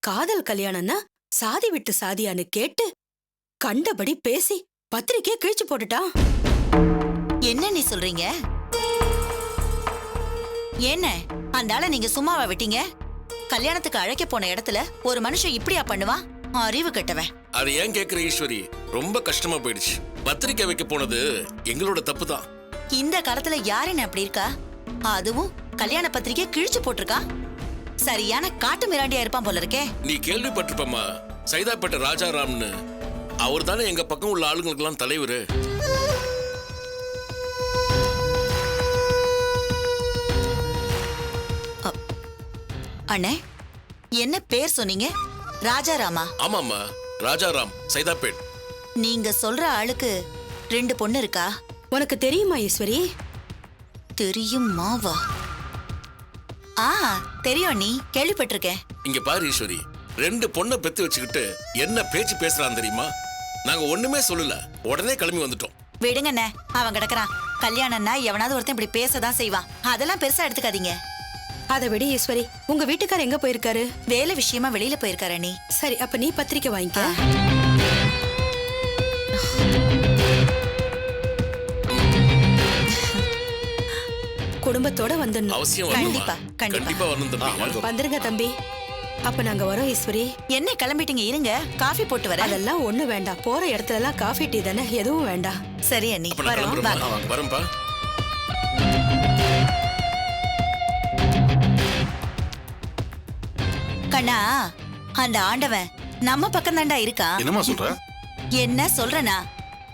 காதல் கல்யாணம்னா சாதி விட்டு சாதியான்னு கேட்டு கண்டபடி பேசி பத்திரிக்கையை கிழிச்சு போட்டுட்டான். என்ன நீ சொல்றீங்க? என்ன அந்த ஆளை நீங்க சும்மாவா விட்டீங்க? கல்யாணத்துக்கு அழைக்க போன இடத்துல ஒரு மனுஷன் இப்படியா பண்ணுவான்? அறிவு கெட்டவன். அது ஏன் கேக்குற ஈஸ்வரி? ரொம்ப கஷ்டமா போயிடுச்சு. பத்திரிக்கை வைக்க போனது எங்களோட தப்பு தான். இந்த காலத்துல யாருன்னு அப்படி இருக்கா? அதுவும் கல்யாண பத்திரிக்கை கிழிச்சு போட்டிருக்கா. சரியான காட்டு மிராண்டியா இருப்பான் போல இருக்கே. நீ கேள்விப்பட்டிருப்பமா, சைதாப்பேட்டை ராஜாராம்னு. அவர் தானே எங்க பக்கம் உள்ள ஆளுங்களுக்கெல்லாம் தலைவர். அண்ணே, என்ன பேர் சொன்னீங்க? ராஜாராமா? ஆமாமா, ராஜாராம், சைதாப்பேட். நீங்க சொல்ற ஆளுக்கு 2 பொண்ணு இருக்கா? உனக்கு தெரியுமா ஈஸ்வரி? தெரியுமாவா? தெரியும், நீ கேள்விப்பட்டிருக்கேன். இங்க பாரு ஈஸ்வரி, 2 பொண்ணை பெத்து வச்சுக்கிட்டு என்ன பேச்சு பேசுறான் தெரியுமா? நாங்க ஒண்ணுமே சொல்லல, உடனே கிளம்பி வந்துட்டோம். விடுங்கண்ணே, அவன் கிடக்குறான். கல்யாணம்னா எவனாவது ஒருத்தன் இப்படி பேசதான் செய்வான். அதெல்லாம் பெருசா எடுத்துக்காதீங்க. அதை விட ஈஸ்வரி, உங்க வீட்டுக்காரர் எங்க போயிருக்காரு? வேலை விஷயமா வெளியில போயிருக்காரு. நீ சரி, அப்ப நீ பத்திரிக்கை வாங்கிக்க. குடும்பத்தோட வந்துடணும். அவசியம் கண்டிப்பா, கண்டிப்பா. கண்டிப்பா வரணும். வந்துருங்க தம்பி. அப்ப நாங்க வரோம் ஈஸ்வரி. என்ன கிளம்பிட்டீங்க? இருங்க, காஃபி போட்டு வரேன். அதெல்லாம் ஒண்ணு வேண்டாம். போற இடத்துல எல்லாம் காஃபி டீ தானே, எதுவும் வேண்டாம். சரி அண்ணி, வரோம். வரம்பா. கண்ணா, அந்த ஆண்டவன் நம்ம பக்கம் தாண்டா இருக்கா. என்னமா சொல்ற? என்ன சொல்றனா?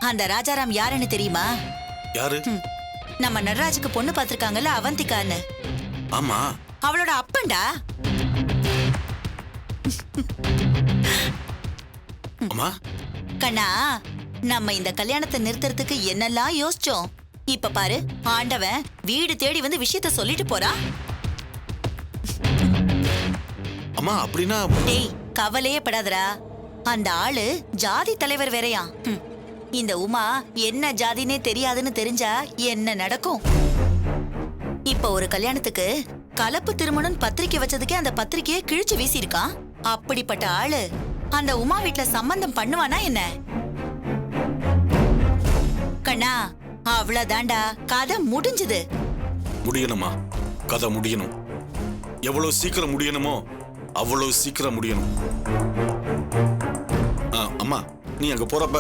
அந்த ராஜாராம் யாருன்னு தெரியுமா? யாரு? நம்ம நடராஜுக்கு பொண்ணு பாத்திருக்காங்கல்ல, அவந்திகான்னு. ஆமா, அவளோட அப்பன்டா. அம்மா கண்ணா, நம்ம இந்த கல்யாணத்தை நிறுத்துறதுக்கு என்னெல்லாம் யோசிச்சோம். இப்ப பாரு, ஆண்டவன் வீடு தேடி வந்து விஷயத்த சொல்லிட்டு போறா. அம்மா, அப்படின்னா டேய், கவலையே படாதடா. அந்த ஆளு ஜாதி தலைவர் வேறயா. இந்த உமா என்ன ஜாதினே தெரியாதுன்னு தெரிஞ்சா என்ன நடக்கும்? இப்ப ஒரு கல்யாணத்துக்கு கலப்பு திருமணம் பத்திரிக்கை வச்சதுக்கே அந்த பத்திரிக்கையை கிழிச்சு வீசிருக்கான். அப்படிப்பட்ட ஆளு அந்த உமா வீட்டுல சம்பந்தம் பண்ணுவானா என்ன? கண்ணா, அவ்வளவுதான்டா, கதை முடிஞ்சது. முடியணுமா? கதை முடியணும். எவ்வளவு சீக்கிரம் முடியணுமோ அவ்வளவு சீக்கிரம் முடியணும். அம்மா, நீ அங்க போறப்ப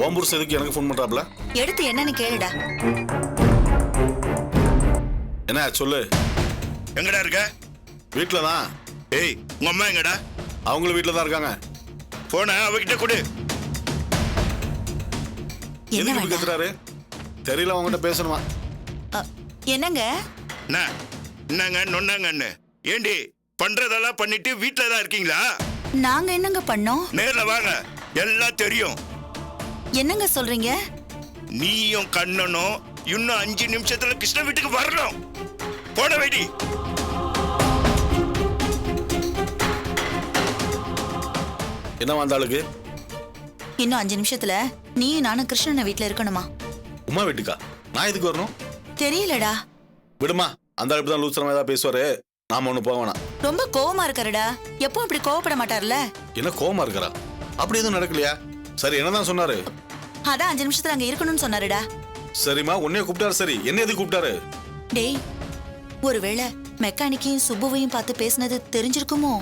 ஓம்பூர் சேதுக்கு எனக்கு போன் பண்றாப்ல. எடுத்து என்னன்னு கேளுடா. என்ன சொல்லு? எங்கடா இருக்க? வீட்டுல தான். ஏய், உங்க அம்மா எங்கடா? அவங்களும் வீட்டுல தான் இருக்காங்க. போன அவகிட்ட கொடு. எதுக்கு இப்படி கத்துறாரு? தெரியல, அவங்ககிட்ட பேசணுமா? என்னங்க? என்னங்க நொன்னாங்கன்னு? ஏண்டி பண்றதெல்லாம் பண்ணிட்டு வீட்டுல தான் இருக்கீங்களா? நாங்க என்னங்க பண்ணோம்? நேர்ல வாங்க, எல்லாம் தெரியும். என்னங்க சொல்றீங்க? நீயும் கண்ணனும் இன்னும் 5 நிமிஷத்துல கிருஷ்ண வீட்டுக்கு வரணும். போட வேடி. என்ன வந்தாளுக்கு? இன்னும் 5 நிமிஷத்துல நீயும் நானும் கிருஷ்ணன் வீட்டுல இருக்கணுமா? உமா வீட்டுக்கா? நான் எதுக்கு வரணும்? தெரியலடா. விடுமா, அந்த அளவுக்கு தான் லூசரமா ஏதாவது பேசுவாரு. நாம ஒண்ணு போக வேணாம். ரொம்ப கோவமா இருக்காருடா. எப்பவும் இப்படி கோவப்பட மாட்டார்ல. என்ன கோவமா இருக்கறா? அப்படி எதுவும் நடக்கலையா? சரி, என்னதான் சொன்னாரு? அதான் 5 நிமிஷத்துல அங்க இருக்கணும்னு சொன்னாருடா. சரிம்மா, உன்னைய கூப்பிட்டாரு. சரி, என்ன எதுக்கு கூப்பிட்டாரு? டேய், ஒருவேளை மெக்கானிக்கையும் சுப்புவையும் பார்த்து பேசினது தெரிஞ்சிருக்குமோ?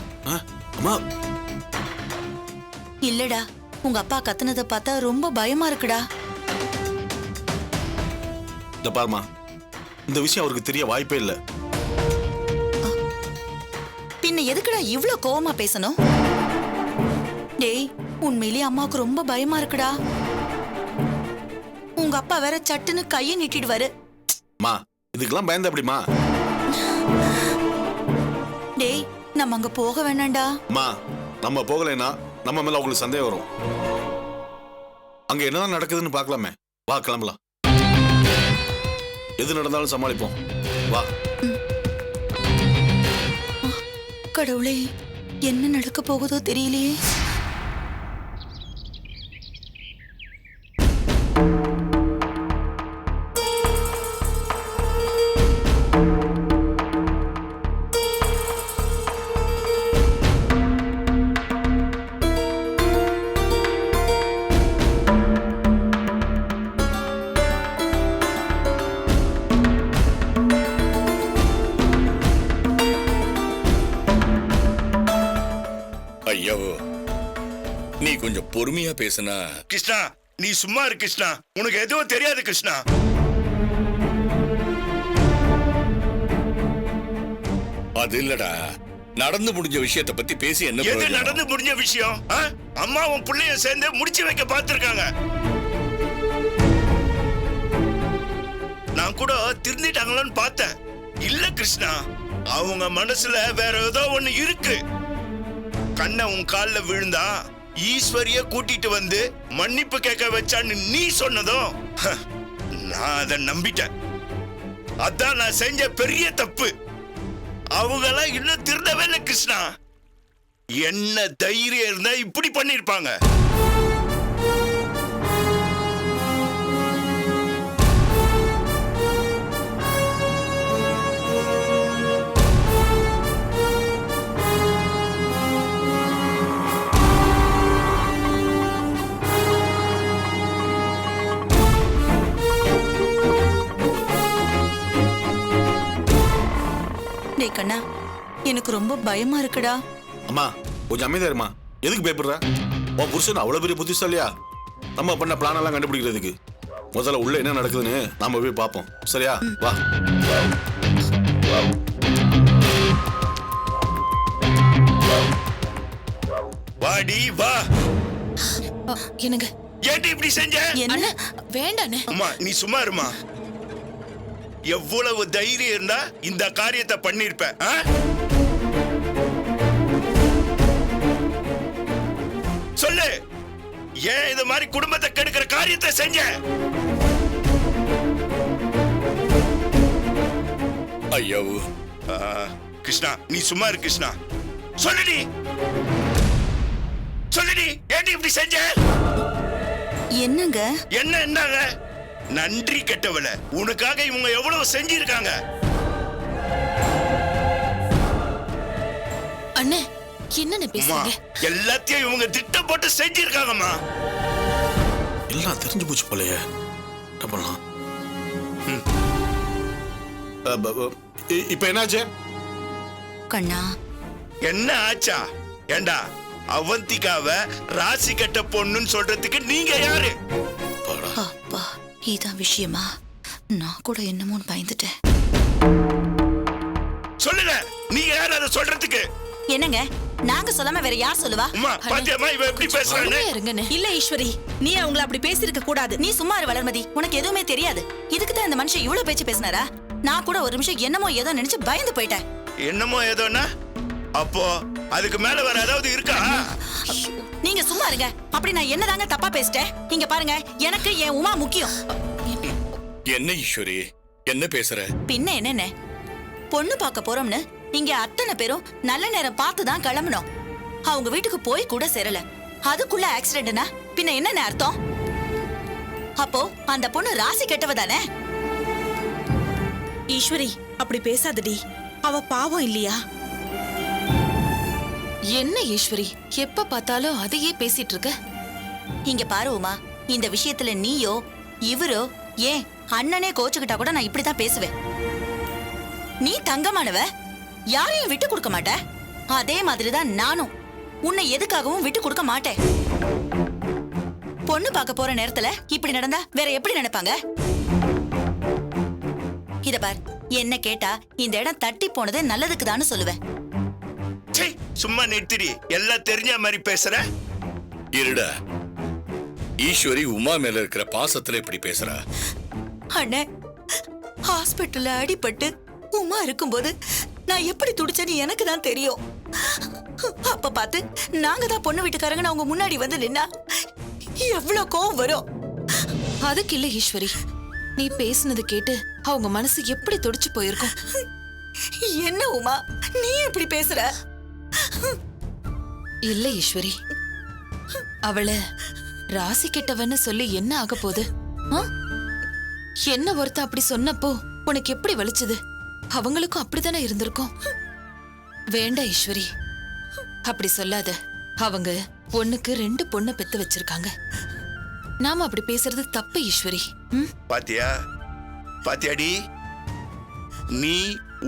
அம்மா, இல்லடா, உங்க அப்பா கத்துனதை பார்த்தா ரொம்ப பயமா இருக்குடா. இந்த பாருமா, இந்த விஷயம் அவருக்கு தெரிய வாய்ப்பே இல்ல. பின்ன எதுக்குடா இவ்ளோ கோவமா பேசணும்? டேய், உண்மையிலேயே அம்மாவுக்கு ரொம்ப பயமா இருக்குடா. உங்க அப்பா வேற சட்டுன்னு கையை நீட்டிடுவாரு. மா, இதுக்கெல்லாம் பயந்த எப்படிமா? டேய், நம்ம அங்க போக வேணாம்டா. மா, நம்ம போகலைன்னா நம்ம மேல அவங்களுக்கு சந்தேகம் வரும். அங்க என்னதான் நடக்குதுன்னு பார்க்கலாமே. வா, கிளம்பலாம். எது நடந்தாலும் சமாளிப்போம். வா. கடவுளே, என்ன நடக்க போகுதோ தெரியலையே. கொஞ்சம் பொறுமையா பேசுனா. கிருஷ்ணா நீ சும்மா இரு கிருஷ்ணா, உனக்கு எதுவும் தெரியாது கிருஷ்ணா. அது இல்லடா, நடந்து முடிஞ்ச விஷயத்தை பத்தி பேசி என்ன எது பிரயோஜனம்? நடந்து முடிஞ்ச விஷயம்? அம்மா உன் பிள்ளைய சேர்ந்து முடிச்சு வைக்க பார்த்திருக்காங்க. நான் கூட திருந்திட்டாங்களோன்னு பார்த்தேன். இல்ல கிருஷ்ணா, அவங்க மனசுல வேற ஏதோ ஒண்ணு இருக்கு. கண்ண உன் கால்ல விழுந்தா ஈஸ்வரிய கூட்டிட்டு வந்து மன்னிப்பு கேட்க வச்சான்னு நீ சொன்னதும் நான் அதை நம்பிட்டேன். அதான் நான் செஞ்ச பெரிய தப்பு. அவங்க எல்லாம் இன்னும் திருந்தவே இல்லை கிருஷ்ணா. என்ன தைரியம் இருந்தா இப்படி பண்ணிருப்பாங்க? டேய் கண்ணா, எனக்கு ரொம்ப பயமா இருக்குடா. அம்மா கொஞ்சம் அமைதியா இருமா. எதுக்கு பயப்படுற? உன் புருஷன் அவ்வளவு பெரிய புத்திசாலியா? நம்ம பண்ண பிளான் எல்லாம் கண்டுபிடிக்கிறதுக்கு முதல்ல உள்ள என்ன நடக்குதுன்னு நாம போய் பார்ப்போம். சரியா? வா. வாடி வா. என்னங்க ஏன்டி இப்படி செஞ்ச? என்ன? வேண்டானே. அம்மா நீ சும்மா இருமா. எவ்வளவு தைரியம் இருந்தா இந்த காரியத்தை பண்ணிருப்ப? சொல்லு, ஏன் இந்த மாதிரி குடும்பத்தை கெடுக்கிற காரியத்தை செஞ்ச? ஐயோ கிருஷ்ணா நீ சும்மா இரு கிருஷ்ணா. சொல்லுடி சொல்லுடி, ஏன்டி இப்படி செஞ்ச? என்னங்க? என்னங்க நன்றி கெட்டவள, உனக்காக இவங்க எவ்வளவு செஞ்சிருக்காங்க. அண்ணே என்னன்னு பேசுறீங்க? எல்லாத்தையும் இவங்க திட்டம் போட்டு செஞ்சிருக்காங்கம்மா. எல்லாம் தெரிஞ்சு போச்சு போலயே. என்ன பண்ணலாம்? இப்ப என்னாச்சு? கண்ணா என்ன ஆச்சா? ஏண்டா அவந்திகாவ ராசி கட்ட பொண்ணுன்னு சொல்றதுக்கு நீங்க யாரு? அப்பா, இதான் விஷயமா? நான் கூட என்னமோன்னு பயந்துட்டேன். சொல்லுங்க, நீங்க யாரு அதை சொல்றதுக்கு? என்னங்க, நாங்க சொல்லாம வேற யார் சொல்லுவா? அம்மா பாத்தியம்மா இவ எப்படி பேசுறான்னு? பொறுமையா இருங்கண்ணே. இல்ல ஈஸ்வரி, நீ அவங்கள அப்படி பேசிருக்க கூடாது. நீ சும்மா இரு வளர்மதி, உனக்கு எதுவுமே தெரியாது. இதுக்கு தான் இந்த மனுஷன் இவ்வளவு பேச்சு பேசினாரா? நான் கூட ஒரு நிமிஷம் என்னமோ ஏதோ நினைச்சு பயந்து போயிட்டேன். என்னமோ ஏதோன்னா அப்போ அதுக்கு மேல வேற ஏதாவது இருக்கா? நீங்க சும்மா இருங்க. அப்படி நான் என்னதாங்க தப்பா பேசிட்டேன்? இங்க பாருங்க, எனக்கு என் உமா முக்கியம். என்ன ஈஸ்வரி, என்ன பேசுற? பின்ன என்னென்ன, பொண்ணு பார்க்க போறோம்னு இங்க அத்தனை பேரும் நல்ல நேரம் பார்த்து தான் கிளம்பணும். அவங்க வீட்டுக்கு போய் கூட சேரல, அதுக்குள்ள ஆக்சிடென்ட்னா பின்ன என்னென்ன அர்த்தம்? அப்போ அந்த பொண்ணு ராசி கெட்டவ தானே? ஈஸ்வரி அப்படி பேசாதடி, அவ பாவம் இல்லையா? என்ன ஈஸ்வரி, எப்ப பார்த்தாலும் அதையே பேசிட்டு இருக்க? இங்க பாரு உமா, இந்த விஷயத்துல நீயோ இவரோ ஏன் அண்ணனே கோச்சுக்கிட்டா கூட நான் இப்படிதான் பேசுவேன். நீ தங்கமானவ, யாரையும் விட்டு கொடுக்க மாட்ட. அதே மாதிரிதான் நானும் உன்னை எதுக்காகவும் விட்டு கொடுக்க மாட்டேன். பொண்ணு பார்க்க போற நேரத்துல இப்படி நடந்தா வேற எப்படி நினைப்பாங்க? இத பார், என்ன கேட்டா இந்த இடம் தட்டி போனது நல்லதுக்குதான்னு சொல்லுவேன். சும்மா நிறுத்திடி, எல்லாம் தெரிஞ்ச மாதிரி பேசுற. இருடா, ஈஸ்வரி உமா மேல இருக்கிற பாசத்துல இப்படி பேசுறா. அண்ணே, ஹாஸ்பிட்டல்ல அடிபட்டு உமா இருக்கும்போது நான் எப்படி துடிச்சேன்னு எனக்கு தான் தெரியும். அப்ப பார்த்து நாங்க தான் பொண்ணு வீட்டுக்காரங்க அவங்க முன்னாடி வந்து நின்னா எவ்வளவு கோவம் வரும். அதுக்கு இல்ல ஈஸ்வரி, நீ பேசுனது கேட்டு அவங்க மனசு எப்படி துடிச்சு போயிருக்கும். என்ன உமா, நீ எப்படி பேசுற? இல்ல ஈஸ்வரி, அவளை ராசி கெட்டவன்னு சொல்லி என்ன ஆக போகுது? என்ன ஒருத்த அப்படி சொன்னப்போ உனக்கு எப்படி வலிச்சது? அவங்களுக்கும் அப்படித்தானே இருந்திருக்கும். வேண்டாம் ஈஸ்வரி, அப்படி சொல்லாத. அவங்க பொண்ணுக்கு 2 பொண்ணை பெத்து வச்சிருக்காங்க. நாம அப்படி பேசுறது தப்பு ஈஸ்வரி. பாத்தியா பாத்தியாடி, நீ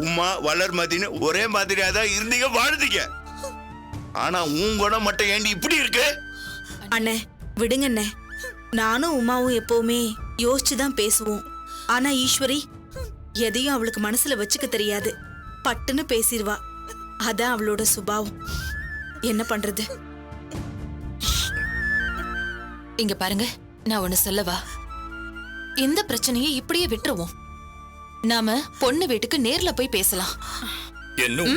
உமா வளர்மதின்னு ஒரே மாதிரியா தான் இருந்தீங்க, வாழ்ந்தீங்க. ஆனா உன் குணம் மட்டும் ஏண்டி இப்படி இருக்கு? அண்ணே விடுங்க அண்ணே. நானும் உமாவும் எப்பவுமே யோசிச்சு தான் பேசுவோம். ஆனா ஈஸ்வரி எதையும் அவளுக்கு மனசுல வச்சுக்க தெரியாது. பட்டுன்னு பேசிடுவா. அதான் அவளோட சுபாவம். என்ன பண்றது? இங்க பாருங்க, நான் ஒண்ணு சொல்லவா? இந்த பிரச்சனையை இப்படியே விட்டுருவோம். நாம பொண்ணு வீட்டுக்கு நேர்ல போய் பேசலாம். என்ன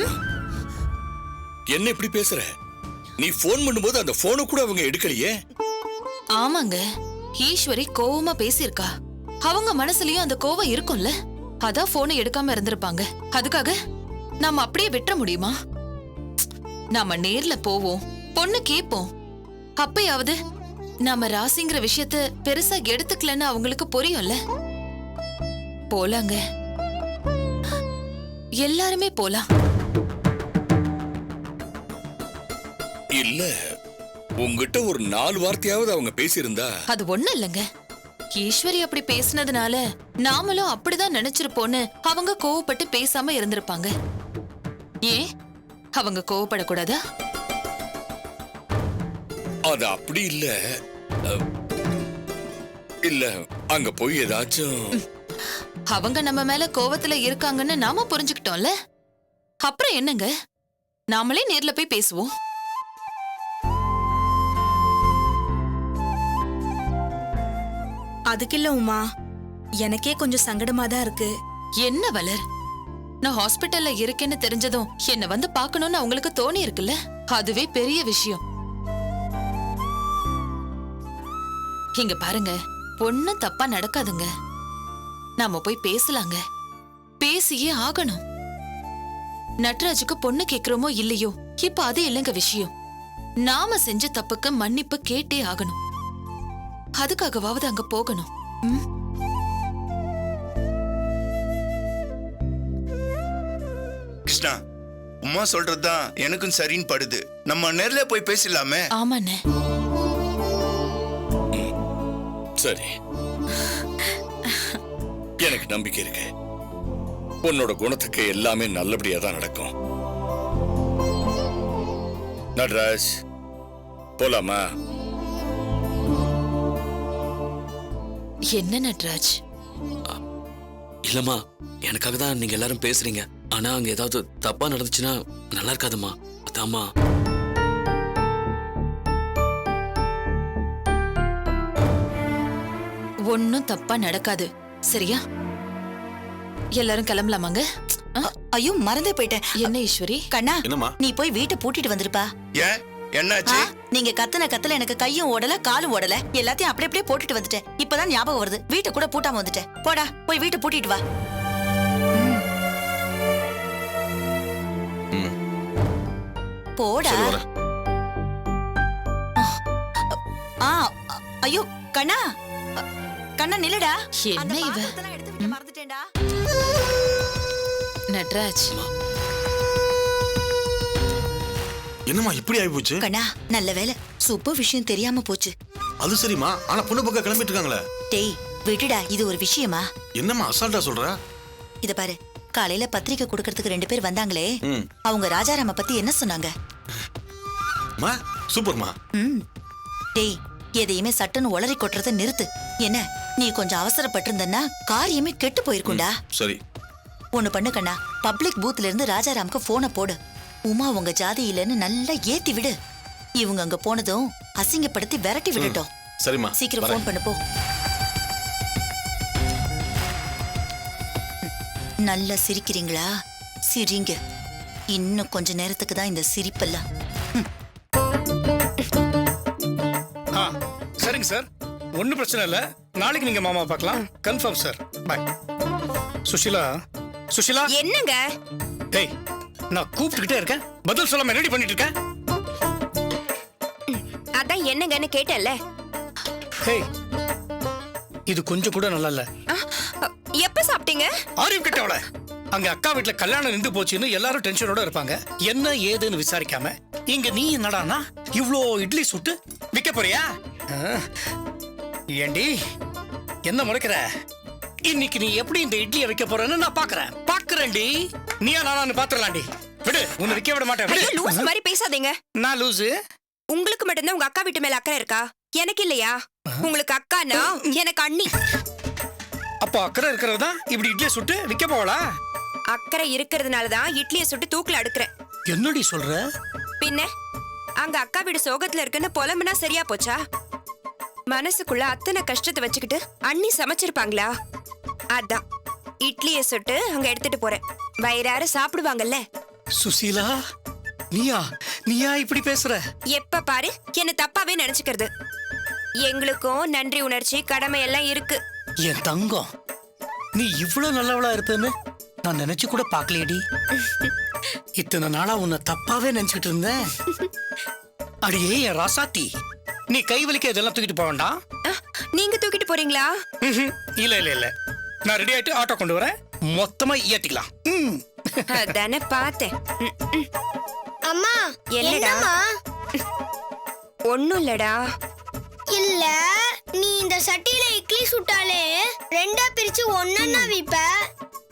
என்ன இப்படி பேசுற? நீ போன் பண்ணும்போது அந்த போனை கூட அவங்க எடுக்கலையே. ஆமாங்க, ஈஸ்வரி கோவமா பேசியிருக்கா. அவங்க மனசுலயும் அந்த கோவம் இருக்கும்ல, அதான் போனை எடுக்காம இருந்திருப்பாங்க. அதுக்காக நாம அப்படியே விட்டுற முடியுமா? நாம நேர்ல போவோம், பொண்ணு கேப்போம். அப்பயாவது நாம ராசிங்கிற விஷயத்த பெருசா எடுத்துக்கலன்னு அவங்களுக்கு புரியும்ல. போலாங்க, எல்லாருமே போலாம். இல்ல, உங்ககிட்ட ஒரு 4 வார்த்தையாவது அவங்க பேசியிருந்தா. அது ஒண்ணு இல்லைங்க, ஈஸ்வரி அப்படி பேசினதுனால நாமளும் அப்படிதான் நினைச்சிருப்போன்னு அவங்க கோவப்பட்டு பேசாம இருந்திருப்பாங்க. ஏன் அவங்க கோவப்படக்கூடாதா? அது அப்படி இல்ல. இல்ல, அங்க போய் ஏதாச்சும். அவங்க நம்ம மேல கோவத்துல இருக்காங்கன்னு நாம புரிஞ்சுக்கிட்டோம்ல, அப்புறம் என்னங்க, நாமளே நேர்ல போய் பேசுவோம். அதுக்கு இல்ல உமா, எனக்கே கொஞ்சம் சங்கடமா தான் இருக்கு. என்ன வளர், நான் ஹாஸ்பிட்டல்ல இருக்கேன்னு தெரிஞ்சதும் என்ன வந்து பார்க்கணும்னு அவங்களுக்கு தோணி இருக்குல்ல, அதுவே பெரிய விஷயம். இங்க பாருங்க, ஒண்ணும் தப்பா நடக்காதுங்க. நாம போய் பேசலாங்க, பேசியே ஆகணும். நட்ராஜுக்கு பொண்ணு கேக்குறோமோ இல்லையோ, இப்ப அது இல்லைங்க விஷயம். நாம செஞ்ச தப்புக்கு மன்னிப்பு கேட்டே ஆகணும். அதுக்காகவாவது அங்க போகணும். ம்? கிருஷ்ணா, உமா சொல்றதுதான் எனக்கும் சரின்னு படுது. நம்ம நேர்ல போய் பேசலாமே. ஆமாண்ணே. சரி, எனக்கு நம்பிக்கை இருக்கு. உன்னோட குணத்துக்கு எல்லாமே நல்லபடியா தான் நடக்கும். நட்ராஜ், போலாமா? என்ன நட்ராஜ்? இல்லம்மா, எனக்காக தான் நீங்க எல்லாரும் பேசுறீங்க. ஆனா அங்க ஏதாவது தப்பா நடந்துச்சுன்னா நல்லா இருக்காதும்மா. அதாம்மா. ஒன்னும் தப்பா நடக்காது, சரியா? எல்லாரும் கிளம்பலாமாங்க? ஐயோ மறந்தே போயிட்டேன். என்ன ஈஸ்வரி? கண்ணா, என்னம்மா? நீ போய் வீட்டை பூட்டிட்டு வந்திருப்பா. ஏன், என்னாச்சு? நீங்க கத்தல எனக்கு கையும் ஓடல காலும் ஓடல, எல்லாத்தையும் அப்படியே போட்டுட்டு வந்துட்டேன். இப்பதான் ஞாபகம் வருது, வீட்டை கூட பூட்டாம வந்துட்டேன். போடா, போய் வீட்டை பூட்டிட்டு வா. போடா. சரி, வரேன். ஆ, ஐயோ கண்ணா, கண்ணா நில்லுடா. என்ன அந்த இவ? பாத்திரத்தெல்லாம் எடுத்து வைக்க மறந்துட்டேன்டா. நட்ராஜ், என்னம்மா இப்படி ஆகி போச்சு? கண்ணா, நல்ல வேலை, சூப்பர் விஷயம் தெரியாம போச்சு. அது சரிம்மா, ஆனா பொண்ணு பக்கம் கிளம்பிட்டு இருக்காங்களே. டேய் விட்டுடா, இது ஒரு விஷயமா? என்னம்மா அசால்ட்டா சொல்ற? இத பாரு, காலையில பத்திரிக்கை கொடுக்கறதுக்கு 2 பேர் வந்தாங்களே, ம். அவங்க ராஜாராம பத்தி என்ன சொன்னாங்க? மா, சூப்பர்மா. ம். டேய், எதையுமே சட்டுன்னு உளறி கொட்டுறத நிறுத்து. என்ன, நீ கொஞ்சம் அவசரப்பட்டிருந்தன்னா காரியமே கெட்டு போயிருக்கும்டா. சரி. ஒண்ணு பண்ணு கண்ணா, பப்ளிக் பூத்ல இருந்து ராஜாராமுக்கு போனை போடு. உமா உங்க ஜாதி இல்லைன்னு நல்லா ஏத்தி விடு. இவங்க அங்க போனதும் அசிங்கப்படுத்தி விரட்டி விடட்டும். சரிம்மா, சீக்கிரம் வரேன். போன் பண்ணு போ. நல்லா சிரிக்கிறீங்களா? சிரிங்க. இன்னும் கொஞ்ச நேரத்துக்கு தான் இந்த சிரிப்பெல்லாம். சரிங்க சார், ஒன்றும் பிரச்சனை இல்லை. நாளைக்கு நீங்க மாமா பார்க்கலாம். Confirm sir. Bye. Sushila, Sushila. என்னங்க? டேய், நான் கூப்பிட்டுக்கிட்டே இருக்கேன், பதில் சொல்லாம ரெடி பண்ணிட்டு இருக்கேன். அதான் என்னங்கன்னு கேட்டல. டேய், இது கொஞ்சம் கூட நல்லா இல்ல. எப்ப சாப்பிட்டீங்க? ஆரியம் கிட்டவள அங்க அக்கா வீட்டுல கல்யாணம் நின்று போச்சுன்னு எல்லாரும் டென்ஷனோட இருப்பாங்க. என்ன ஏதுன்னு விசாரிக்காம இங்க நீ என்னடானா இவ்ளோ இட்லி சுட்டு விற்க போறியா? ஏண்டி என்ன முறைக்கிற? இன்னைக்கு நீ எப்படி இந்த இட்லியை வைக்க போறன்னு நான் பாக்குறேன்டி. நீயா நானு பாத்துறலாம்டி. விடு, உன்னை விற்க விட மாட்டேன். லூஸ் மாதிரி பேசாதீங்க. நான் லூசு? உங்களுக்கு மட்டும்தான் உங்க அக்கா வீட்டு மேல அக்கறை இருக்கா? எனக்கு இல்லையா? உங்களுக்கு அக்கானா எனக்கு அண்ணி. அப்போ அக்கறை இருக்கிறது தான் இப்படி இட்லியை சுட்டு விற்க போகலா? அக்கறை இருக்கிறதுனாலதான் இட்லியை சுட்டு தூக்குல அடுக்குறேன். என்னடி சொல்ற? பின்ன அங்க அக்கா வீடு சோகத்துல இருக்குன்னு புலம்புனா சரியா போச்சா? மனசுக்குள்ள அத்தனை கஷ்டத்தை வச்சுக்கிட்டு அண்ணி சமைச்சிருப்பாங்களா? அதான் இட்லியை சுட்டு அங்க எடுத்துட்டு போறேன். வயிறார சாப்பிடுவாங்கல்ல. சுசீலா, நீயா இப்படி பேசுற? எப்ப பாரு என்ன தப்பாவே நினைச்சுக்கிறது. எங்களுக்கும் நன்றி உணர்ச்சி கடமை எல்லாம் இருக்கு. என் தங்கம், நீ இவ்வளவு நல்லவளா இருப்பேன்னு நான் நினைச்சு கூட பாக்கலையடி. இத்தனை நாளா உன்னை தப்பாவே நினைச்சுக்கிட்டு இருந்தேன். அடியே என் ராசாத்தி, நீ கை வலிக்க இதெல்லாம் தூக்கிட்டு போக வேண்டாம். நீங்க தூக்கிட்டு போறீங்களா? இல்ல நான் ரெடி ஆயிட்டு ஆட்டோ கொண்டு வரேன், மொத்தமா ஏத்திக்கலாம். அதானே பார்த்தேன். அம்மா, என்னடா? ஒண்ணும் இல்லடா. இல்ல, நீ இந்த சட்டியில இட்லி சுட்டாலே ரெண்டா பிரிச்சு ஒன்னா விப்ப.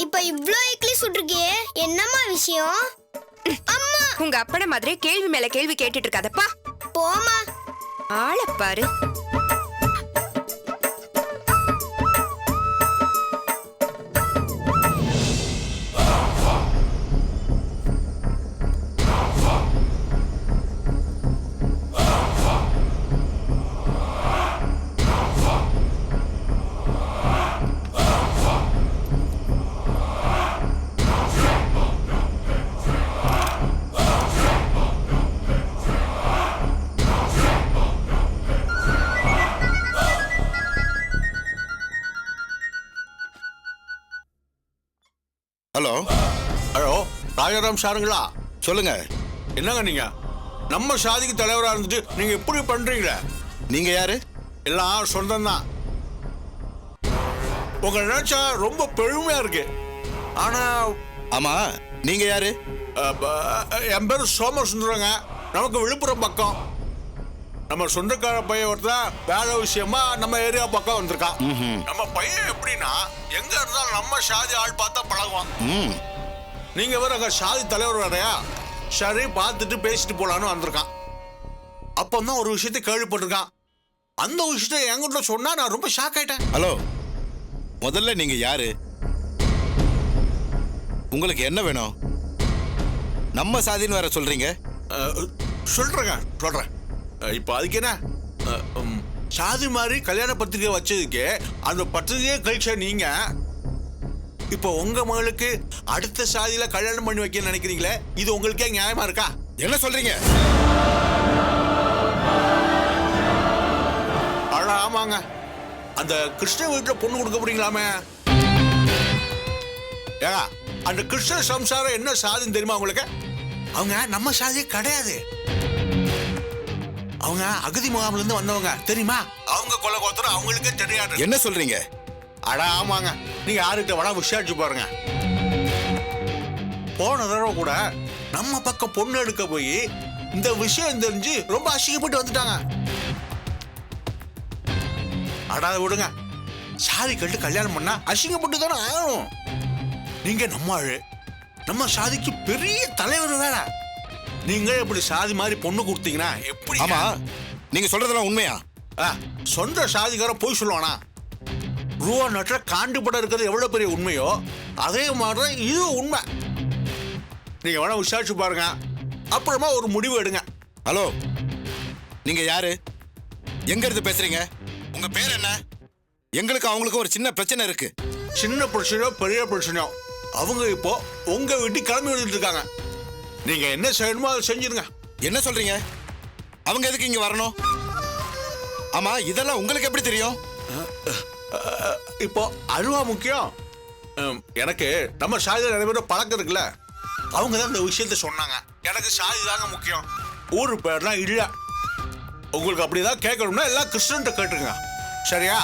இப்ப இவ்ளோ இட்லி சுட்டுருக்கியே, என்னம்மா விஷயம்? அம்மா, உங்க அப்பன மாதிரி கேள்வி மேல கேள்வி கேட்டுட்டு இருக்காதப்பா. போமா. ஆளை பாரு. ஹலோ ஹலோ, ராஜாராம் சாருங்களா? சொல்லுங்க. என்னங்க நீங்க நம்ம சாதிக்கு தலைவரா இருந்துட்டு நீங்க எப்படி பண்றீங்களே? நீங்க யாரு? எல்லாம் சொந்தம் தான். உங்க நினைச்சா ரொம்ப பெருமையா இருக்கு. ஆனா ஆமா, நீங்க யாரு? என் பேரு சோமசுந்தரங்க. நமக்கு விழுப்புரம் பக்கம். நம்ம சொந்தக்கார பையன் ஒருத்தன் வேலை விஷயமா நம்ம ஏரியா பக்கம் வந்திருக்கான். நம்ம பையன் எப்படின்னா எங்க இருந்தாலும் நம்ம சாதி ஆள் பார்த்தா பழகுவான். நீங்க வேற அங்க சாதி தலைவர் வேறையா? சரி, பார்த்துட்டு பேசிட்டு போலான்னு வந்திருக்கான். அப்பதான் ஒரு விஷயத்தை கேள்விப்பட்டிருக்கான். அந்த விஷயத்தை என்கிட்ட சொன்னா நான் ரொம்ப ஷாக் ஆயிட்டேன். ஹலோ, முதல்ல நீங்க யாரு? உங்களுக்கு என்ன வேணும்? நம்ம சாதின்னு வேற சொல்றீங்க. சொல்றேன். இப்ப அதுக்கு என்ன, சாதி மாதிரி கல்யாண பத்திரிகை வச்சதுக்கு அந்த பத்திரிகையை கழிச்ச நீங்க இப்ப உங்க மகளுக்கு அடுத்த சாதியில கல்யாணம் பண்ணி வைக்க நினைக்கிறீங்களே, இது உங்களுக்கே நியாயமா இருக்கா? என்ன சொல்றீங்க? ஆமாங்க, அந்த கிருஷ்ண வீட்டுல பொண்ணு கொடுக்க போறீங்களாமே. ஏங்க, அந்த கிருஷ்ண சம்சாரம் என்ன சாதின்னு தெரியுமா உங்களுக்கு? அவங்க நம்ம சாதியே கிடையாது. அவங்க அகதி முகாம்ல இருந்து வந்தவங்க, தெரியுமா? அவங்க கொலை கோத்தரம் அவங்களுக்கே தெரியாது. என்ன சொல்றீங்க? ஆமாங்க, நீங்க யாருக்கிட்ட வேணா விசாரிச்சு பாருங்க. போன தடவை கூட நம்ம பக்கம் பொண்ணு எடுக்க போய் இந்த விஷயம் தெரிஞ்சு ரொம்ப அசிங்கப்பட்டு வந்துட்டாங்க. விடுங்க, சாதி கட்டு கல்யாணம் பண்ணா அசிங்கப்பட்டு தானே ஆகணும். நீங்க நம்ம ஆளு, நம்ம சாதிக்கு பெரிய தலைவர் வேற. நீங்க எப்படி சாதி மாதிரி பொண்ணு கொடுத்தீங்கன்னா எப்படி? ஆமா, நீங்க சொல்றதெல்லாம் உண்மையா? சொந்த சாதிக்கார போய் சொல்லுவானா? ரூபா நட்டுற காண்டு படம் இருக்கிறது எவ்வளவு பெரிய உண்மையோ அதே மாதிரிதான் இது உண்மை. நீங்க வேணா விசாரிச்சு பாருங்க, அப்புறமா ஒரு முடிவு எடுங்க. ஹலோ, நீங்க யாரு? எங்க இருந்து பேசுறீங்க? உங்க பேர் என்ன? எங்களுக்கு அவங்களுக்கு ஒரு சின்ன பிரச்சனை இருக்கு. சின்ன பிரச்சனையோ பெரிய பிரச்சனையோ அவங்க இப்போ உங்க வீட்டுக்கு கிளம்பி வந்துட்டு இருக்காங்க. நீங்க என்ன செய்யணுமோ அதை செஞ்சிருங்க. என்ன சொல்றீங்க? அவங்க எதுக்கு இங்க வரணும்? ஆமா, இதெல்லாம் உங்களுக்கு எப்படி தெரியும்? இப்போ அருவா முக்கியம். எனக்கு நம்ம சாதியில் நிறைய பேர் பழக்கம் இருக்குல்ல, அவங்க தான் இந்த விஷயத்த சொன்னாங்க. எனக்கு சாதி தாங்க முக்கியம், ஊரு பேர்லாம் இல்ல. உங்களுக்கு அப்படிதான் கேட்கணும்னா எல்லாம் கிருஷ்ணன் கேட்டுருங்க, சரியா?